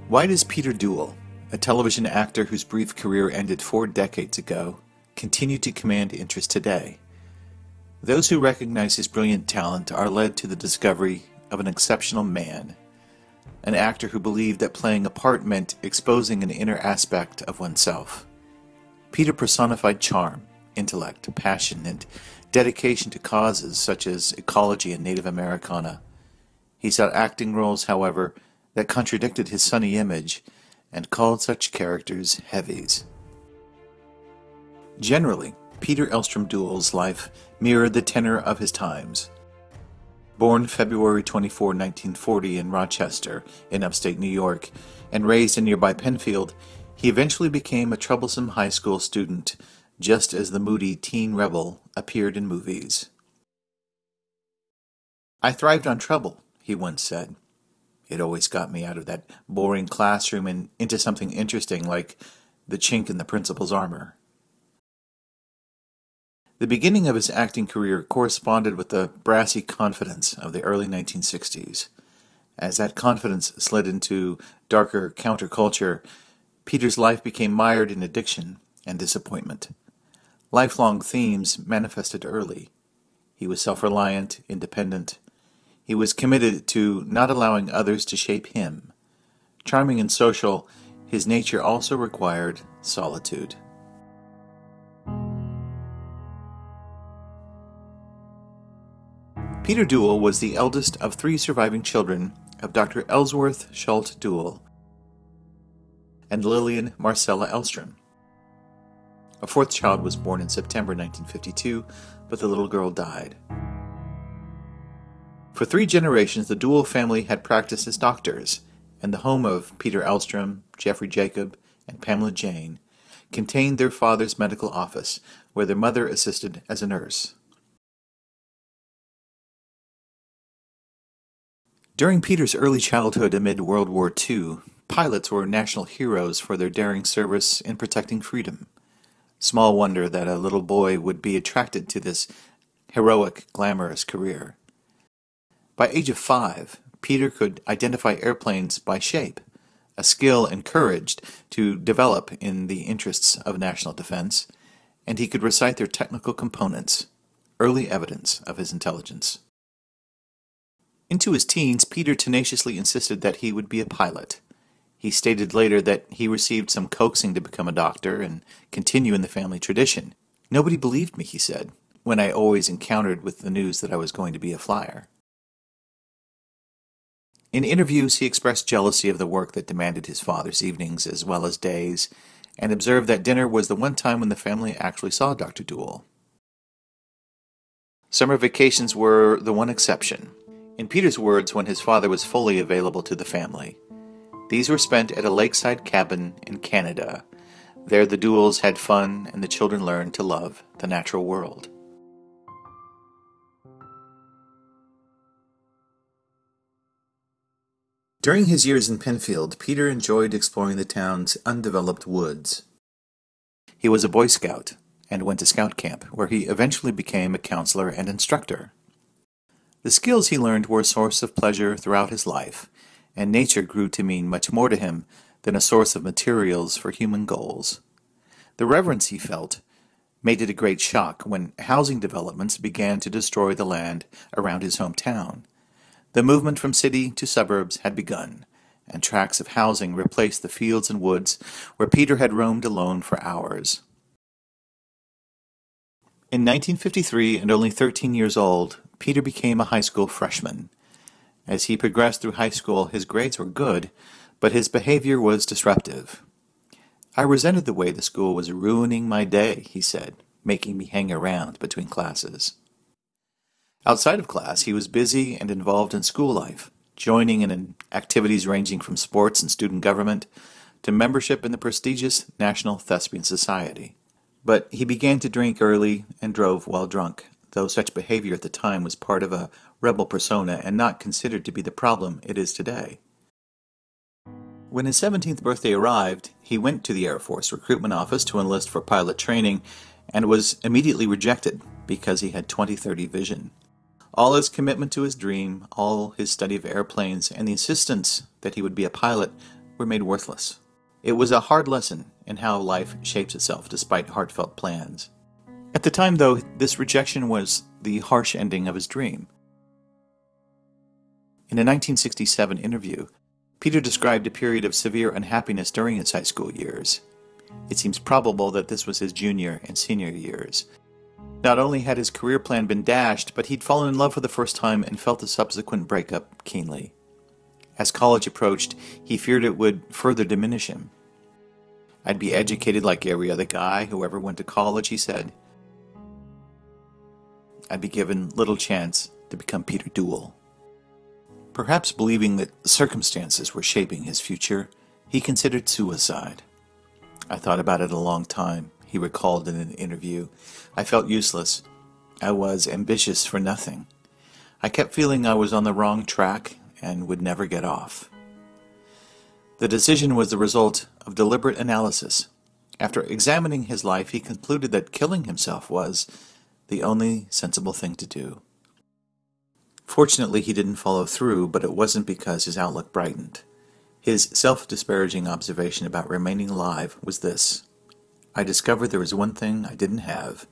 Why does Peter Duel, a television actor whose brief career ended 4 decades ago, continue to command interest today? Those who recognize his brilliant talent are led to the discovery of an exceptional man, an actor who believed that playing a part meant exposing an inner aspect of oneself. Peter personified charm, intellect, passion, and dedication to causes such as ecology and Native Americana. He sought acting roles, however, that contradicted his sunny image and called such characters heavies. Generally, Peter Elstrom Duel's life mirrored the tenor of his times. Born February 24, 1940 in Rochester, in upstate New York, and raised in nearby Penfield, he eventually became a troublesome high school student, just as the moody teen rebel appeared in movies. "I thrived on trouble," he once said. "It always got me out of that boring classroom and into something interesting like the chink in the principal's armor." The beginning of his acting career corresponded with the brassy confidence of the early 1960s. As that confidence slid into darker counterculture, Peter's life became mired in addiction and disappointment. Lifelong themes manifested early. He was self-reliant, independent. He was committed to not allowing others to shape him. Charming and social, his nature also required solitude. Peter Duel was the eldest of 3 surviving children of Dr. Ellsworth Schult Duel and Lillian Marcella Elstrom. A 4th child was born in September 1952, but the little girl died. For 3 generations, the Duel family had practiced as doctors, and the home of Peter Elstrom, Geoffrey Jacob, and Pamela Jane contained their father's medical office, where their mother assisted as a nurse. During Peter's early childhood amid World War II, pilots were national heroes for their daring service in protecting freedom. Small wonder that a little boy would be attracted to this heroic, glamorous career. By age of 5, Peter could identify airplanes by shape, a skill encouraged to develop in the interests of national defense, and he could recite their technical components, early evidence of his intelligence. Into his teens, Peter tenaciously insisted that he would be a pilot. He stated later that he received some coaxing to become a doctor and continue in the family tradition. "Nobody believed me," he said, "when I always encountered with the news that I was going to be a flyer." In interviews, he expressed jealousy of the work that demanded his father's evenings as well as days, and observed that dinner was the one time when the family actually saw Dr. Duel. Summer vacations were the one exception. In Peter's words, when his father was fully available to the family. These were spent at a lakeside cabin in Canada. There the Duels had fun and the children learned to love the natural world. During his years in Penfield, Peter enjoyed exploring the town's undeveloped woods. He was a Boy Scout and went to scout camp, where he eventually became a counselor and instructor. The skills he learned were a source of pleasure throughout his life, and nature grew to mean much more to him than a source of materials for human goals. The reverence he felt made it a great shock when housing developments began to destroy the land around his hometown. The movement from city to suburbs had begun, and tracts of housing replaced the fields and woods where Peter had roamed alone for hours. In 1953, and only 13 years old, Peter became a high school freshman. As he progressed through high school, his grades were good, but his behavior was disruptive. "I resented the way the school was ruining my day," he said, "making me hang around between classes." Outside of class, he was busy and involved in school life, joining in activities ranging from sports and student government to membership in the prestigious National Thespian Society. But he began to drink early and drove while drunk, though such behavior at the time was part of a rebel persona and not considered to be the problem it is today. When his 17th birthday arrived, he went to the Air Force recruitment office to enlist for pilot training and was immediately rejected because he had 20/30 vision. All his commitment to his dream, all his study of airplanes, and the insistence that he would be a pilot were made worthless. It was a hard lesson in how life shapes itself despite heartfelt plans. At the time, though, this rejection was the harsh ending of his dream. In a 1967 interview, Peter described a period of severe unhappiness during his high school years. It seems probable that this was his junior and senior years. Not only had his career plan been dashed, but he'd fallen in love for the first time and felt the subsequent breakup keenly. As college approached, he feared it would further diminish him. "I'd be educated like every other guy who ever went to college," he said. "I'd be given little chance to become Peter Duel." Perhaps believing that circumstances were shaping his future, he considered suicide. "I thought about it a long time," he recalled in an interview. "I felt useless. I was ambitious for nothing. I kept feeling I was on the wrong track and would never get off." The decision was the result of deliberate analysis. After examining his life, he concluded that killing himself was the only sensible thing to do. Fortunately, he didn't follow through, but it wasn't because his outlook brightened. His self-disparaging observation about remaining alive was this: "I discovered there was one thing I didn't have,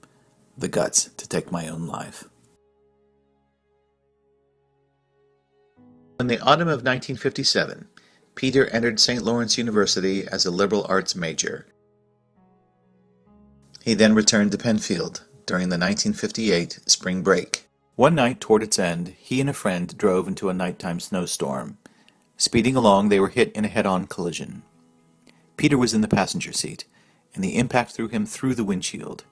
the guts to take my own life." In the autumn of 1957, Peter entered St. Lawrence University as a liberal arts major. He then returned to Penfield during the 1958 spring break. One night toward its end, he and a friend drove into a nighttime snowstorm. Speeding along, they were hit in a head-on collision. Peter was in the passenger seat, and the impact threw him through the windshield.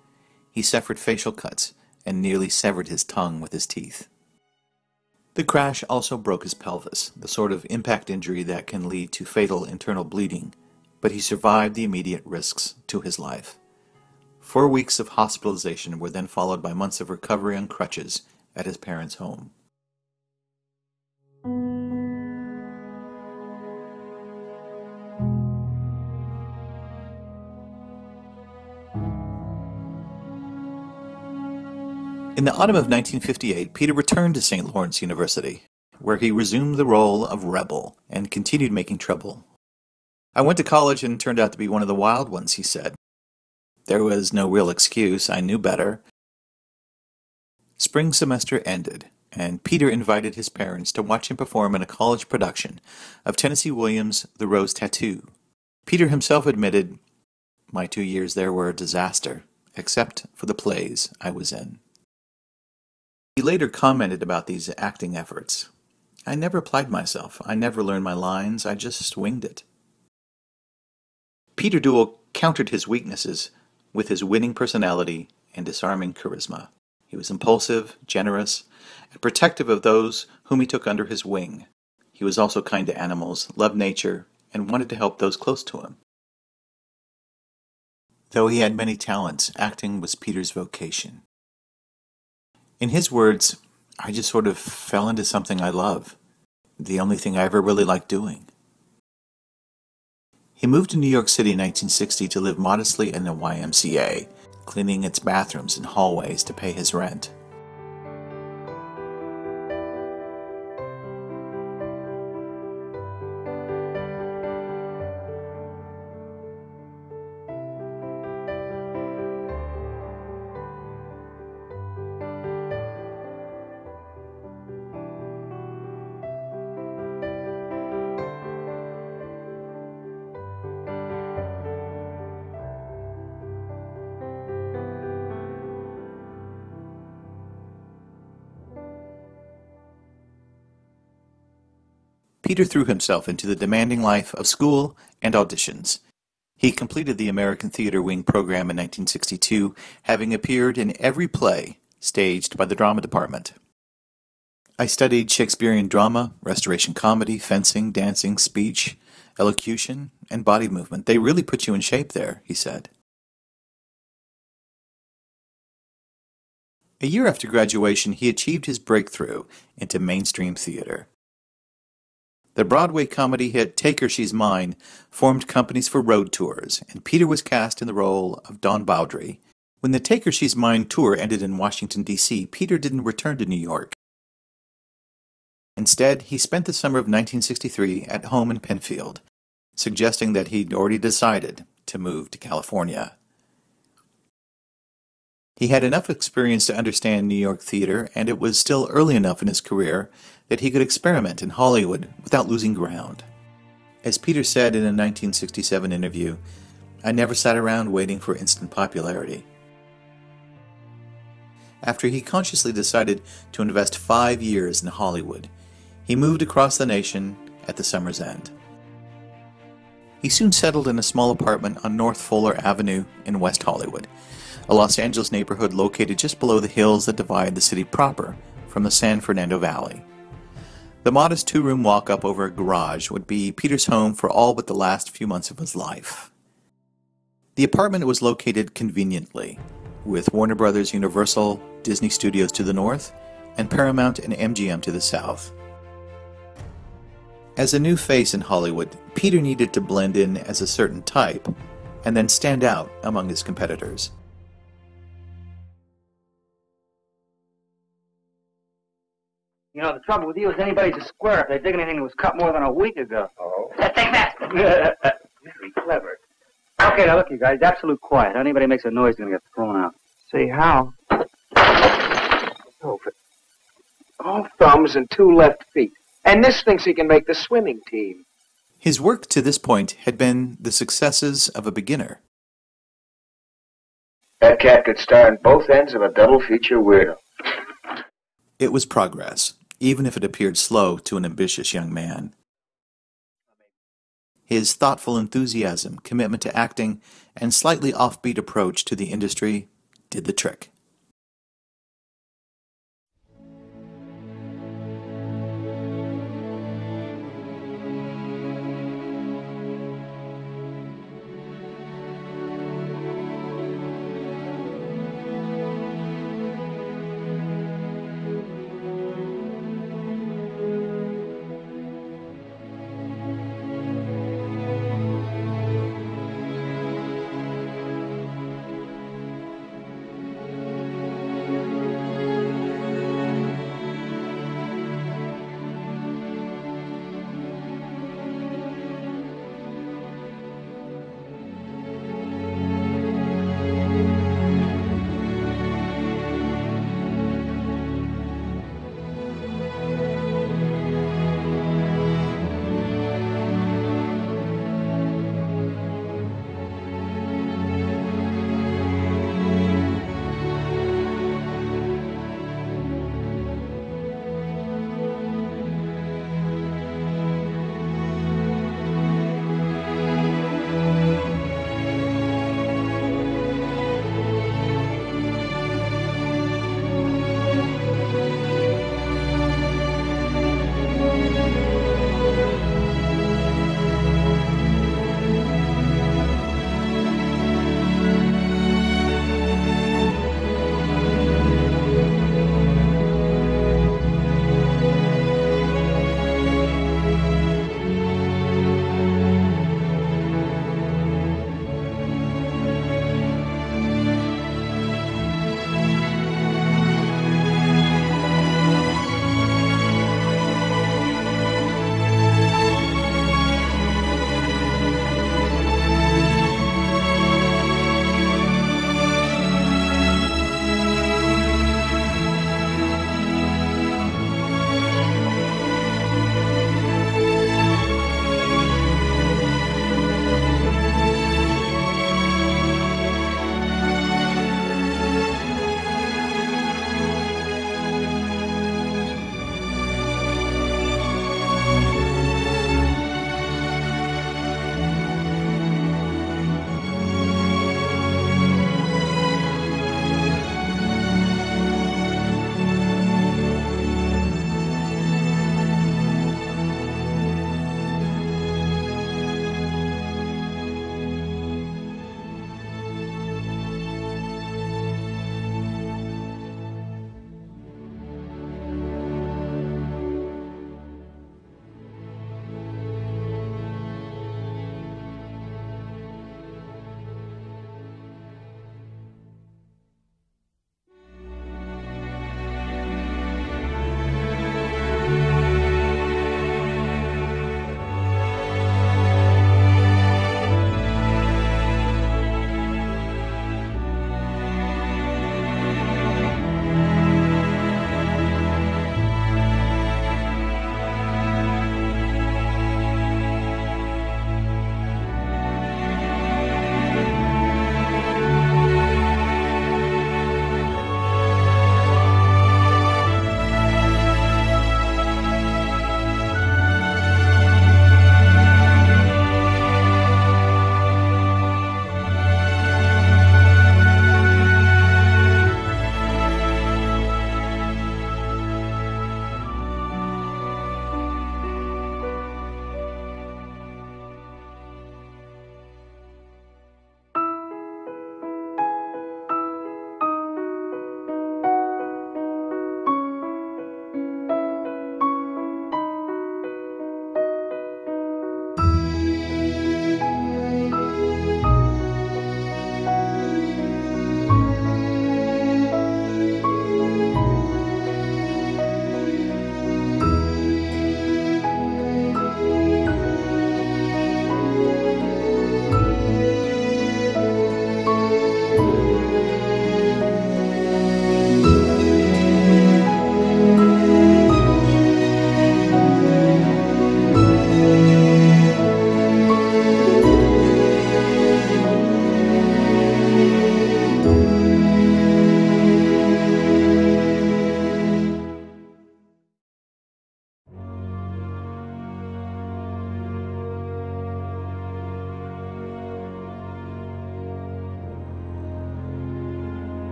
He suffered facial cuts and nearly severed his tongue with his teeth. The crash also broke his pelvis, the sort of impact injury that can lead to fatal internal bleeding, but he survived the immediate risks to his life. 4 weeks of hospitalization were then followed by months of recovery on crutches at his parents' home. In the autumn of 1958, Peter returned to St. Lawrence University, where he resumed the role of rebel and continued making trouble. "I went to college and turned out to be one of the wild ones," he said. "There was no real excuse. I knew better." Spring semester ended, and Peter invited his parents to watch him perform in a college production of Tennessee Williams' The Rose Tattoo. Peter himself admitted, "My 2 years there were a disaster, except for the plays I was in." He later commented about these acting efforts. "I never applied myself. I never learned my lines. I just winged it." Peter Duel countered his weaknesses with his winning personality and disarming charisma. He was impulsive, generous, and protective of those whom he took under his wing. He was also kind to animals, loved nature, and wanted to help those close to him. Though he had many talents, acting was Peter's vocation. In his words, "I just sort of fell into something I love, the only thing I ever really liked doing." He moved to New York City in 1960 to live modestly in a YMCA, cleaning its bathrooms and hallways to pay his rent. Peter threw himself into the demanding life of school and auditions. He completed the American Theater Wing program in 1962, having appeared in every play staged by the drama department. "I studied Shakespearean drama, restoration comedy, fencing, dancing, speech, elocution, and body movement. They really put you in shape there," he said. A year after graduation, he achieved his breakthrough into mainstream theater. The Broadway comedy hit Take Her, She's Mine formed companies for road tours, and Peter was cast in the role of Don Bowdry. When the Take Her, She's Mine tour ended in Washington, D.C., Peter didn't return to New York. Instead, he spent the summer of 1963 at home in Penfield, suggesting that he'd already decided to move to California. He had enough experience to understand New York theater, and it was still early enough in his career that he could experiment in Hollywood without losing ground. As Peter said in a 1967 interview, "I never sat around waiting for instant popularity." After he consciously decided to invest 5 years in Hollywood, he moved across the nation at the summer's end. He soon settled in a small apartment on North Fuller Avenue in West Hollywood, a Los Angeles neighborhood located just below the hills that divide the city proper from the San Fernando Valley. The modest 2-room walk-up over a garage would be Peter's home for all but the last few months of his life. The apartment was located conveniently, with Warner Brothers, Universal, Disney Studios to the north, and Paramount and MGM to the south. As a new face in Hollywood, Peter needed to blend in as a certain type, and then stand out among his competitors. You know, the trouble with you is anybody's a square if they dig anything that was cut more than a week ago. Oh. Take that! Very clever. Okay, now look, you guys, absolute quiet. Anybody makes a noise is going to get thrown out. See how? Oh, all thumbs and 2 left feet. And this thinks he can make the swimming team. His work to this point had been the successes of a beginner. That cat could star in both ends of a double feature weirdo. It was progress, even if it appeared slow to an ambitious young man. His thoughtful enthusiasm, commitment to acting, and slightly offbeat approach to the industry did the trick.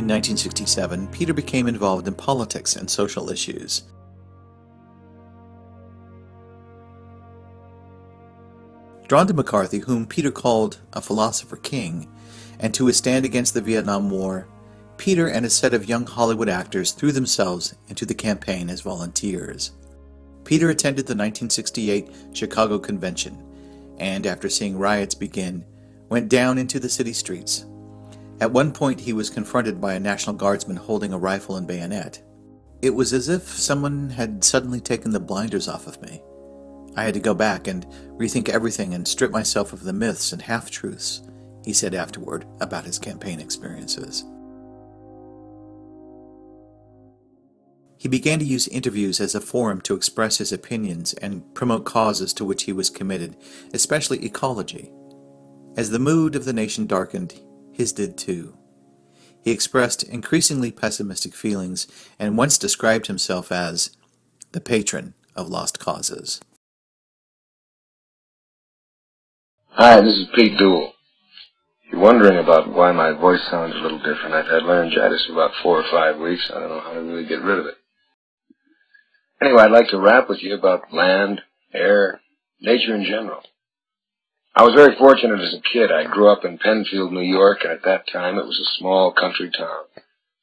In 1967, Peter became involved in politics and social issues. Drawn to McCarthy, whom Peter called a philosopher king, and to his stand against the Vietnam War, Peter and a set of young Hollywood actors threw themselves into the campaign as volunteers. Peter attended the 1968 Chicago Convention, and after seeing riots begin, went down into the city streets. At one point he was confronted by a National Guardsman holding a rifle and bayonet. It was as if someone had suddenly taken the blinders off of me. I had to go back and rethink everything and strip myself of the myths and half-truths, he said afterward about his campaign experiences. He began to use interviews as a forum to express his opinions and promote causes to which he was committed, especially ecology. As the mood of the nation darkened, his did too. He expressed increasingly pessimistic feelings and once described himself as the patron of lost causes. Hi, this is Pete Duel. If you're wondering about why my voice sounds a little different, I've had laryngitis for about 4 or 5 weeks. I don't know how to really get rid of it. Anyway, I'd like to rap with you about land, air, nature in general. I was very fortunate as a kid. I grew up in Penfield, New York, and at that time it was a small country town,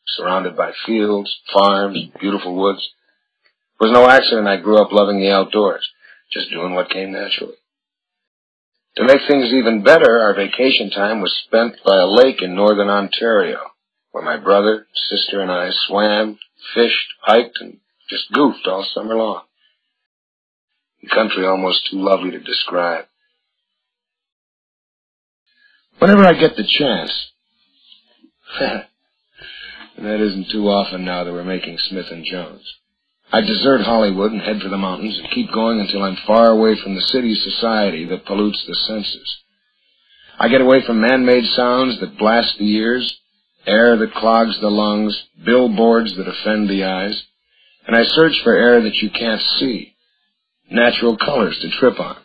surrounded by fields, farms, beautiful woods. It was no accident I grew up loving the outdoors, just doing what came naturally. To make things even better, our vacation time was spent by a lake in northern Ontario, where my brother, sister, and I swam, fished, hiked, and just goofed all summer long. The country almost too lovely to describe. Whenever I get the chance, and that isn't too often now that we're making Smith and Jones, I desert Hollywood and head for the mountains and keep going until I'm far away from the city society that pollutes the senses. I get away from man-made sounds that blast the ears, air that clogs the lungs, billboards that offend the eyes, and I search for air that you can't see, natural colors to trip on,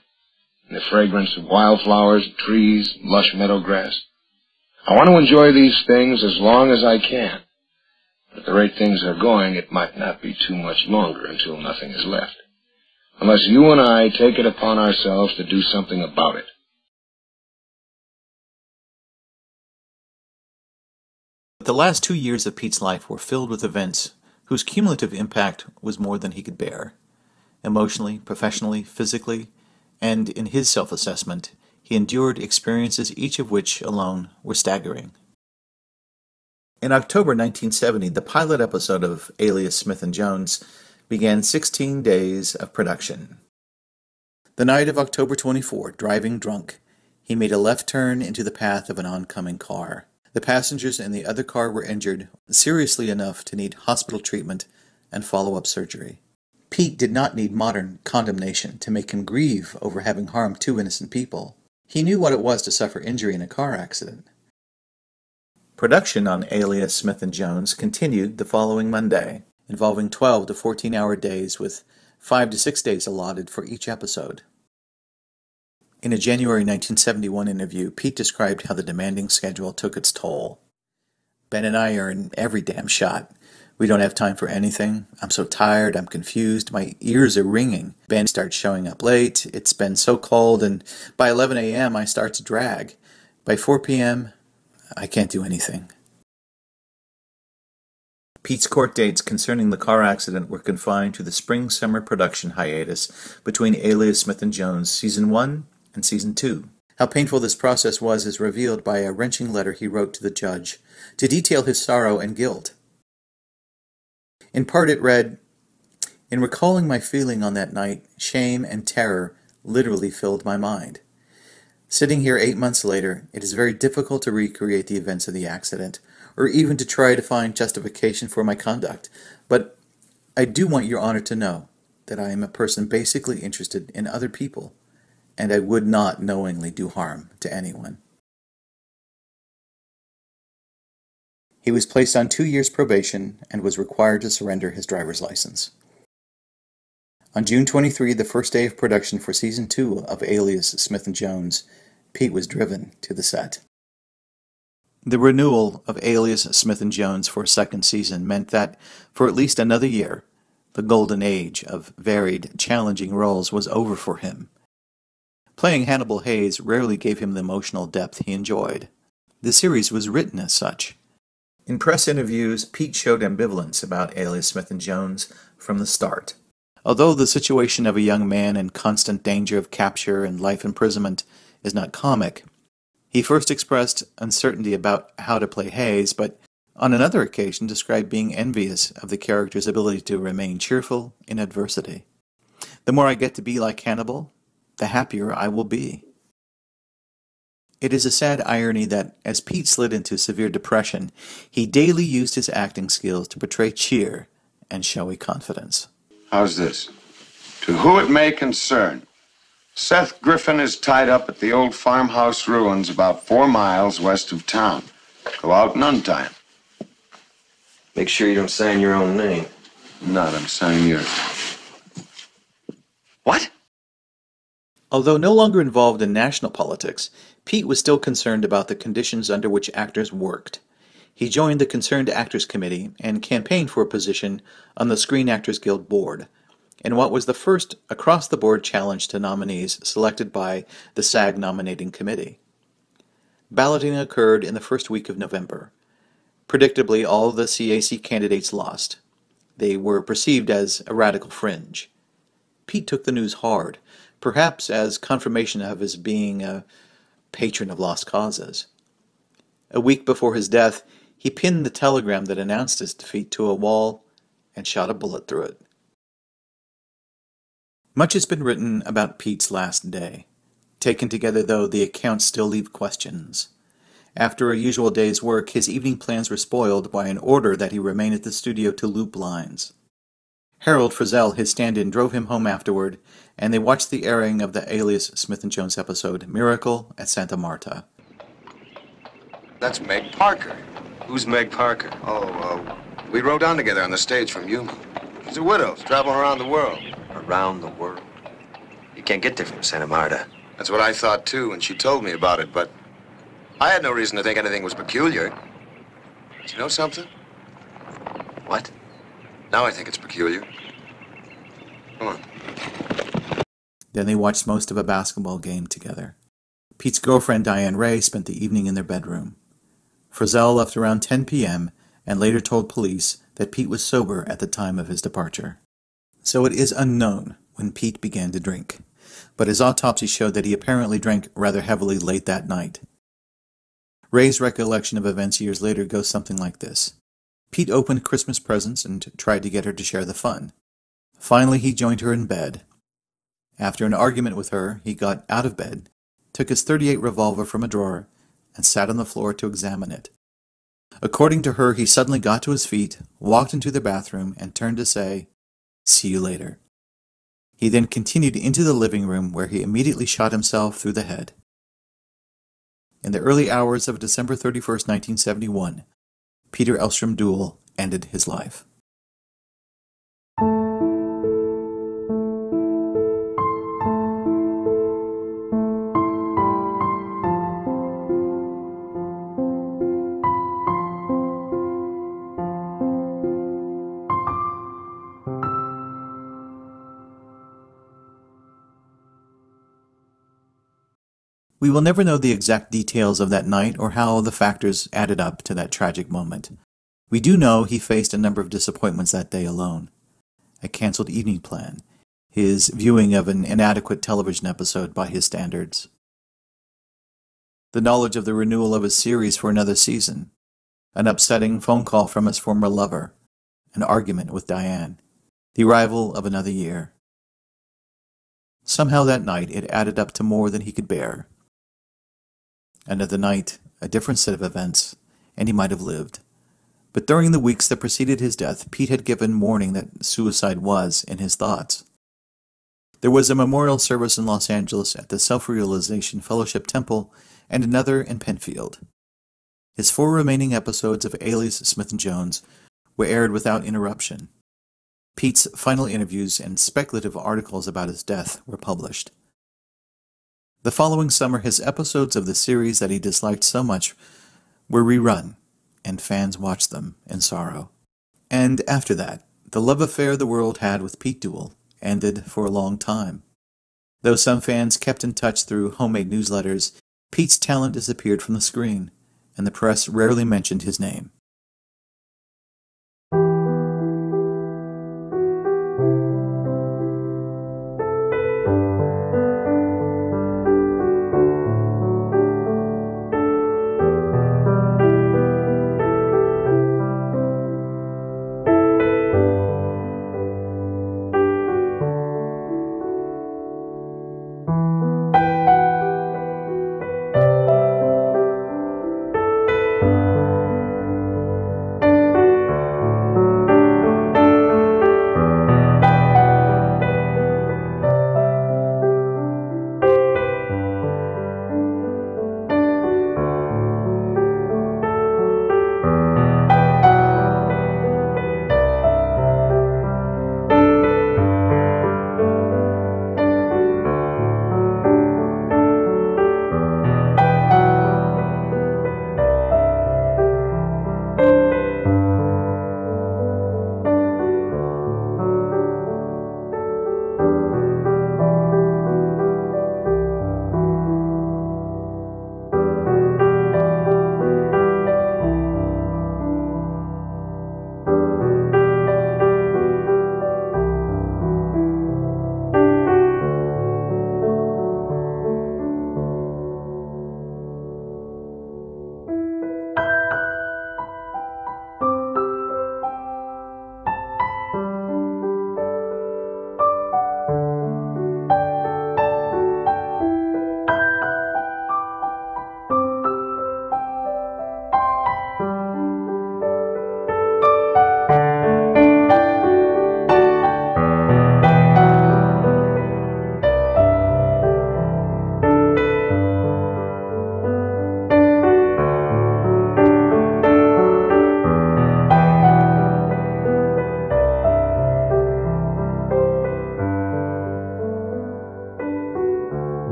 and the fragrance of wildflowers, trees, lush meadow grass. I want to enjoy these things as long as I can. But at the rate things are going, it might not be too much longer until nothing is left, unless you and I take it upon ourselves to do something about it. The last 2 years of Pete's life were filled with events whose cumulative impact was more than he could bear. Emotionally, professionally, physically, and in his self-assessment, he endured experiences each of which alone were staggering. In October 1970, the pilot episode of Alias Smith and Jones began 16 days of production. The night of October 24, driving drunk, he made a left turn into the path of an oncoming car. The passengers in the other car were injured, seriously enough to need hospital treatment and follow-up surgery. Pete did not need modern condemnation to make him grieve over having harmed 2 innocent people. He knew what it was to suffer injury in a car accident. Production on Alias Smith and Jones continued the following Monday, involving 12 to 14-hour days with 5 to 6 days allotted for each episode. In a January 1971 interview, Pete described how the demanding schedule took its toll. Ben and I are in every damn shot. We don't have time for anything. I'm so tired, I'm confused, my ears are ringing. Ben starts showing up late, it's been so cold, and by 11 a.m. I start to drag. By 4 p.m., I can't do anything. Pete's court dates concerning the car accident were confined to the spring-summer production hiatus between Alias Smith and Jones Season 1 and Season 2. How painful this process was is revealed by a wrenching letter he wrote to the judge to detail his sorrow and guilt. In part it read, "In recalling my feeling on that night, shame and terror literally filled my mind. Sitting here 8 months later, it is very difficult to recreate the events of the accident, or even to try to find justification for my conduct. But I do want your honor to know that I am a person basically interested in other people, and I would not knowingly do harm to anyone." He was placed on 2 years probation and was required to surrender his driver's license. On June 23, the first day of production for Season 2 of Alias Smith and Jones, Pete was driven to the set. The renewal of Alias Smith and Jones for a second season meant that, for at least another year, the golden age of varied, challenging roles was over for him. Playing Hannibal Heyes rarely gave him the emotional depth he enjoyed. The series was written as such. In press interviews, Pete showed ambivalence about Alias Smith and Jones from the start. Although the situation of a young man in constant danger of capture and life imprisonment is not comic, he first expressed uncertainty about how to play Hayes, but on another occasion described being envious of the character's ability to remain cheerful in adversity. The more I get to be like Hannibal, the happier I will be. It is a sad irony that, as Pete slid into severe depression, he daily used his acting skills to portray cheer and showy confidence. How's this? To who it may concern, Seth Griffin is tied up at the old farmhouse ruins about 4 miles west of town. Go out and untie him. Make sure you don't sign your own name. Not, I'm signing yours. What? Although no longer involved in national politics, Pete was still concerned about the conditions under which actors worked. He joined the Concerned Actors Committee and campaigned for a position on the Screen Actors Guild board, in what was the first across-the-board challenge to nominees selected by the SAG nominating committee. Balloting occurred in the first week of November. Predictably, all the CAC candidates lost. They were perceived as a radical fringe. Pete took the news hard, perhaps as confirmation of his being a patron of lost causes. A week before his death, he pinned the telegram that announced his defeat to a wall and shot a bullet through it. Much has been written about Pete's last day. Taken together, though, the accounts still leave questions. After a usual day's work, his evening plans were spoiled by an order that he remain at the studio to loop lines. Harold Frizzell, his stand-in, drove him home afterward, and they watched the airing of the Alias Smith and Jones episode, Miracle at Santa Marta. That's Meg Parker. Who's Meg Parker? We rode down together on the stage from Yuma. She's a widow, traveling around the world. Around the world. You can't get there from Santa Marta. That's what I thought, too, when she told me about it, but I had no reason to think anything was peculiar. Do you know something? What? Now I think it's peculiar. Come on. Then they watched most of a basketball game together. Pete's girlfriend, Diane Ray, spent the evening in their bedroom. Frizzell left around 10 p.m. and later told police that Pete was sober at the time of his departure. So it is unknown when Pete began to drink, but his autopsy showed that he apparently drank rather heavily late that night. Ray's recollection of events years later goes something like this. Pete opened Christmas presents and tried to get her to share the fun. Finally, he joined her in bed. After an argument with her, he got out of bed, took his .38 revolver from a drawer, and sat on the floor to examine it. According to her, he suddenly got to his feet, walked into the bathroom, and turned to say, "See you later." He then continued into the living room, where he immediately shot himself through the head. In the early hours of December 31st, 1971, Peter Elstrom Deuel ended his life. We will never know the exact details of that night or how the factors added up to that tragic moment. We do know he faced a number of disappointments that day alone. A canceled evening plan, his viewing of an inadequate television episode by his standards, the knowledge of the renewal of his series for another season, an upsetting phone call from his former lover, an argument with Diane, the arrival of another year. Somehow that night it added up to more than he could bear. Another night, a different set of events, and he might have lived. But during the weeks that preceded his death, Pete had given warning that suicide was in his thoughts. There was a memorial service in Los Angeles at the Self-Realization Fellowship Temple and another in Penfield. His 4 remaining episodes of Alias Smith and Jones were aired without interruption. Pete's final interviews and speculative articles about his death were published. The following summer, his episodes of the series that he disliked so much were rerun, and fans watched them in sorrow. And after that, the love affair the world had with Pete Duel ended for a long time. Though some fans kept in touch through homemade newsletters, Pete's talent disappeared from the screen, and the press rarely mentioned his name.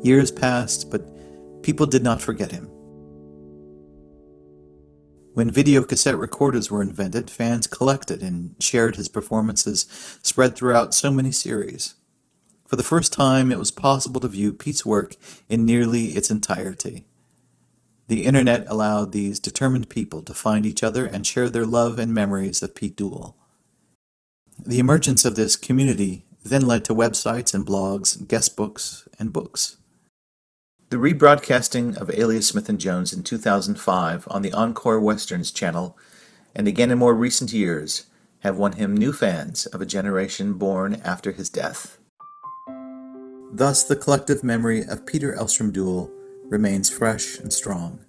Years passed, but people did not forget him. When videocassette recorders were invented, fans collected and shared his performances spread throughout so many series. For the first time, it was possible to view Pete's work in nearly its entirety. The internet allowed these determined people to find each other and share their love and memories of Pete Duel. The emergence of this community then led to websites and blogs, guest books, and books. The rebroadcasting of Alias Smith and Jones in 2005 on the Encore Westerns channel, and again in more recent years, have won him new fans of a generation born after his death. Thus, the collective memory of Peter Elstrom Duel remains fresh and strong,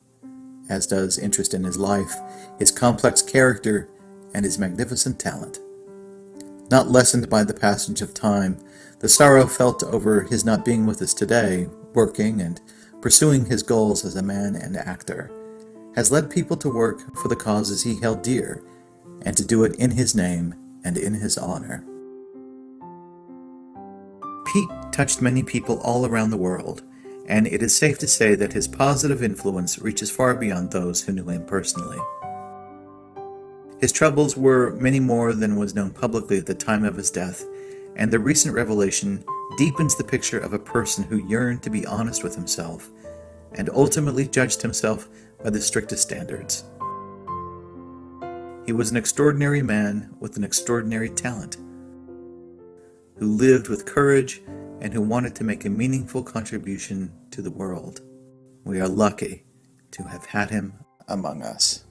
as does interest in his life, his complex character, and his magnificent talent. Not lessened by the passage of time, the sorrow felt over his not being with us today, working and pursuing his goals as a man and actor, has led people to work for the causes he held dear, and to do it in his name and in his honor. Pete touched many people all around the world, and it is safe to say that his positive influence reaches far beyond those who knew him personally. His troubles were many more than was known publicly at the time of his death, and the recent revelation deepens the picture of a person who yearned to be honest with himself, and ultimately judged himself by the strictest standards. He was an extraordinary man with an extraordinary talent, who lived with courage and who wanted to make a meaningful contribution to the world. We are lucky to have had him among us.